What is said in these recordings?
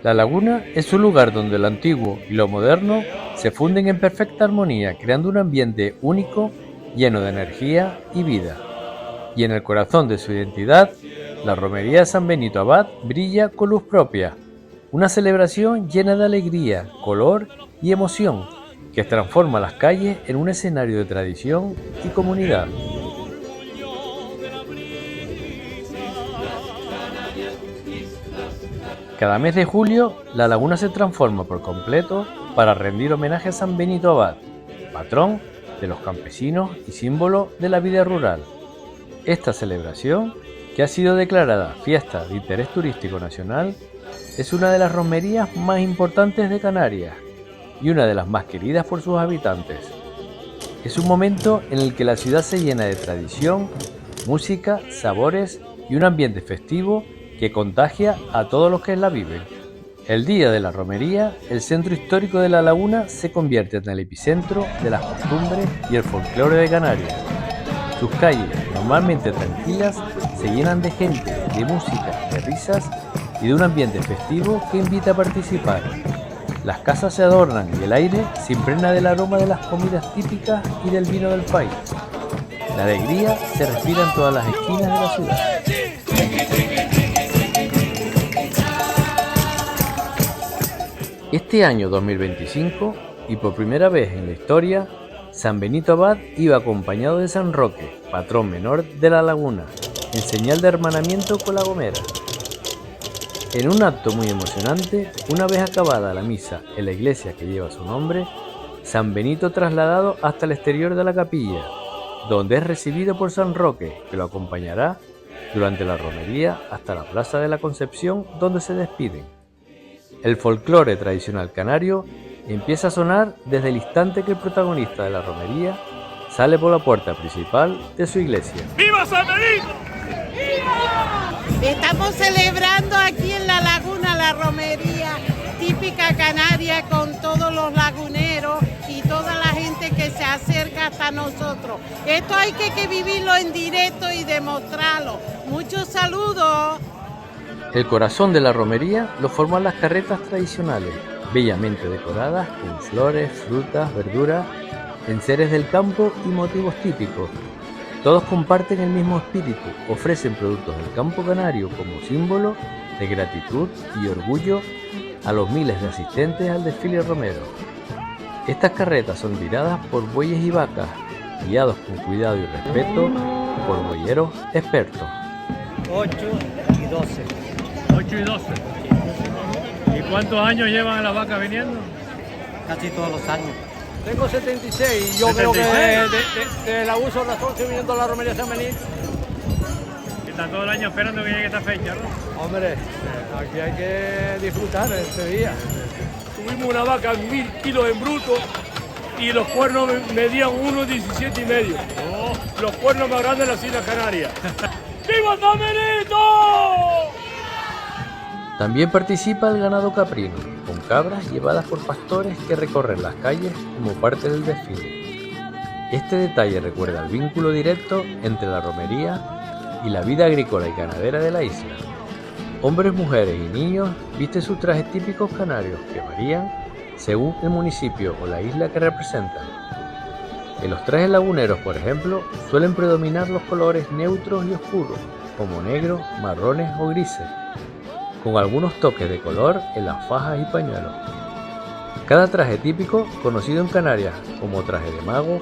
La laguna es un lugar donde lo antiguo y lo moderno se funden en perfecta armonía, creando un ambiente único, lleno de energía y vida. Y en el corazón de su identidad, la romería de San Benito Abad brilla con luz propia, una celebración llena de alegría, color y emoción, que transforma las calles en un escenario de tradición y comunidad. Cada mes de julio, la laguna se transforma por completo para rendir homenaje a San Benito Abad, patrón de los campesinos y símbolo de la vida rural. Esta celebración, que ha sido declarada Fiesta de Interés Turístico Nacional, es una de las romerías más importantes de Canarias y una de las más queridas por sus habitantes. Es un momento en el que la ciudad se llena de tradición, música, sabores y un ambiente festivo que contagia a todos los que la viven. El día de la romería, el centro histórico de la laguna se convierte en el epicentro de las costumbres y el folclore de Canarias. Sus calles, normalmente tranquilas, se llenan de gente, de música, de risas y de un ambiente festivo que invita a participar. Las casas se adornan y el aire se impregna del aroma de las comidas típicas y del vino del país. La alegría se respira en todas las esquinas de la ciudad. Este año 2025, y por primera vez en la historia, San Benito Abad iba acompañado de San Roque, patrón menor de la laguna, en señal de hermanamiento con La Gomera. En un acto muy emocionante, una vez acabada la misa en la iglesia que lleva su nombre, San Benito trasladado hasta el exterior de la capilla, donde es recibido por San Roque, que lo acompañará durante la romería hasta la Plaza de la Concepción, donde se despiden. El folclore tradicional canario empieza a sonar desde el instante que el protagonista de la romería sale por la puerta principal de su iglesia. ¡Viva San Benito! ¡Viva! Estamos celebrando aquí en la laguna la romería típica canaria con todos los laguneros y toda la gente que se acerca hasta nosotros. Esto hay que vivirlo en directo y demostrarlo. Muchos saludos. El corazón de la romería lo forman las carretas tradicionales, bellamente decoradas con flores, frutas, verduras, enseres del campo y motivos típicos. Todos comparten el mismo espíritu, ofrecen productos del campo canario como símbolo de gratitud y orgullo a los miles de asistentes al desfile romero. Estas carretas son tiradas por bueyes y vacas, guiados con cuidado y respeto por boyeros expertos. 8 y 12. 8 y 12. ¿Y cuántos años llevan las vacas viniendo? Casi todos los años. Tengo 76 y yo 76. creo que de la uso razón estoy viniendo a la romería San Benito. Están todo el año esperando que llegue esta fecha, ¿no? Hombre, aquí hay que disfrutar este día. Tuvimos una vaca 1000 kilos en bruto y los cuernos medían 1,17 y medio. Los cuernos más grandes de las Islas Canarias. ¡Viva San Benito! También participa el ganado caprino, con cabras llevadas por pastores que recorren las calles como parte del desfile. Este detalle recuerda el vínculo directo entre la romería y la vida agrícola y ganadera de la isla. Hombres, mujeres y niños visten sus trajes típicos canarios que varían según el municipio o la isla que representan. En los trajes laguneros, por ejemplo, suelen predominar los colores neutros y oscuros, como negros, marrones o grises, con algunos toques de color en las fajas y pañuelos. Cada traje típico, conocido en Canarias como traje de mago,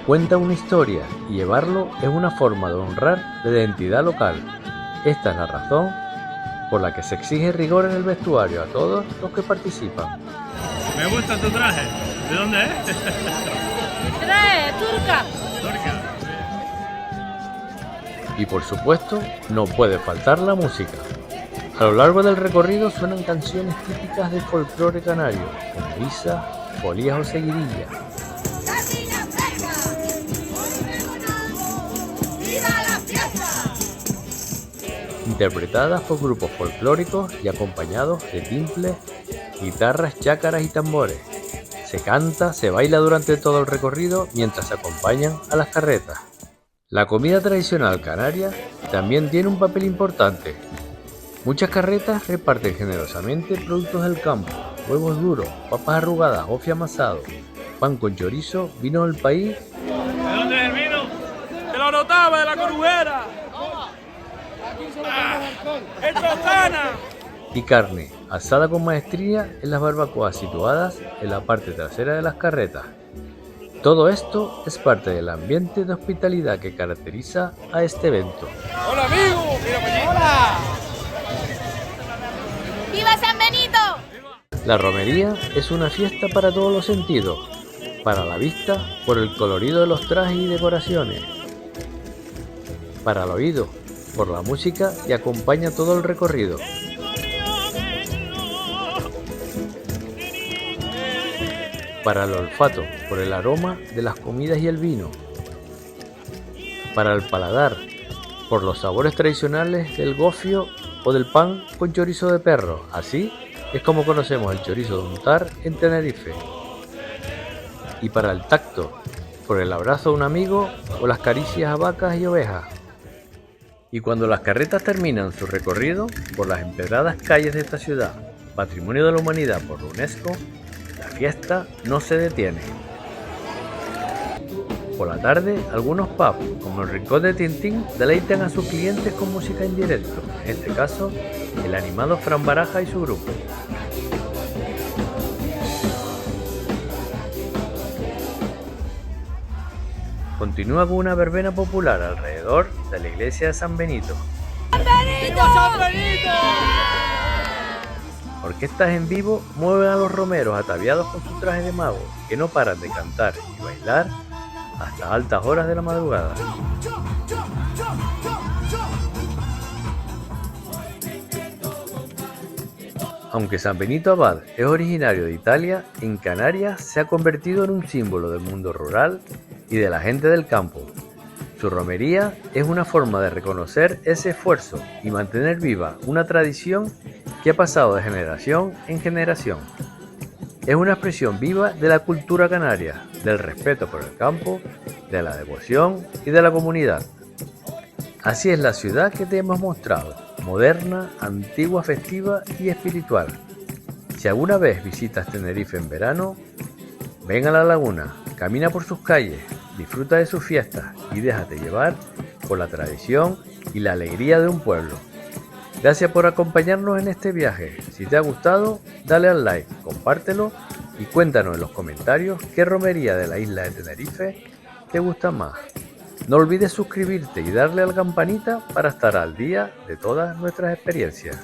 cuenta una historia y llevarlo es una forma de honrar la identidad local. Esta es la razón por la que se exige rigor en el vestuario a todos los que participan. Me gusta tu traje. ¿De dónde es? Trae, turca. Turquía. Y por supuesto, no puede faltar la música. A lo largo del recorrido suenan canciones típicas del folclore canario, como guisas, polías o seguidillas. Interpretadas por grupos folclóricos y acompañados de timples, guitarras, chácaras y tambores. Se canta, se baila durante todo el recorrido mientras se acompañan a las carretas. La comida tradicional canaria también tiene un papel importante. Muchas carretas reparten generosamente productos del campo, huevos duros, papas arrugadas, gofio amasado, pan con chorizo, vino del país. ¿De dónde es el vino? ¡Te lo notaba, de la Corujera! ¡El Toscana! Y carne, asada con maestría en las barbacoas situadas en la parte trasera de las carretas. Todo esto es parte del ambiente de hospitalidad que caracteriza a este evento. ¡Hola, amigo! ¡Mira para allí! ¡Hola! ¡Viva San Benito! La romería es una fiesta para todos los sentidos, para la vista por el colorido de los trajes y decoraciones, para el oído por la música que acompaña todo el recorrido, para el olfato por el aroma de las comidas y el vino, para el paladar por los sabores tradicionales del gofio o del pan con chorizo de perro. Así es como conocemos el chorizo de untar en Tenerife. Y para el tacto por el abrazo de un amigo o las caricias a vacas y ovejas. Y cuando las carretas terminan su recorrido por las empedradas calles de esta ciudad, Patrimonio de la Humanidad por la UNESCO, la fiesta no se detiene. Por la tarde, algunos pubs, como el Rincón de Tintín, deleitan a sus clientes con música en directo, en este caso, el animado Fran Baraja y su grupo. Continúa con una verbena popular alrededor de la iglesia de San Benito. ¡Viva San Benito! Orquestas en vivo mueven a los romeros ataviados con su traje de mago, que no paran de cantar y bailar hasta altas horas de la madrugada. Aunque San Benito Abad es originario de Italia, en Canarias se ha convertido en un símbolo del mundo rural y de la gente del campo. Su romería es una forma de reconocer ese esfuerzo y mantener viva una tradición que ha pasado de generación en generación. Es una expresión viva de la cultura canaria, del respeto por el campo, de la devoción y de la comunidad. Así es la ciudad que te hemos mostrado, moderna, antigua, festiva y espiritual. Si alguna vez visitas Tenerife en verano, ven a la laguna, camina por sus calles, disfruta de sus fiestas y déjate llevar por la tradición y la alegría de un pueblo. Gracias por acompañarnos en este viaje. Si te ha gustado, dale al like, compártelo y cuéntanos en los comentarios qué romería de la isla de Tenerife te gusta más. No olvides suscribirte y darle a la campanita para estar al día de todas nuestras experiencias.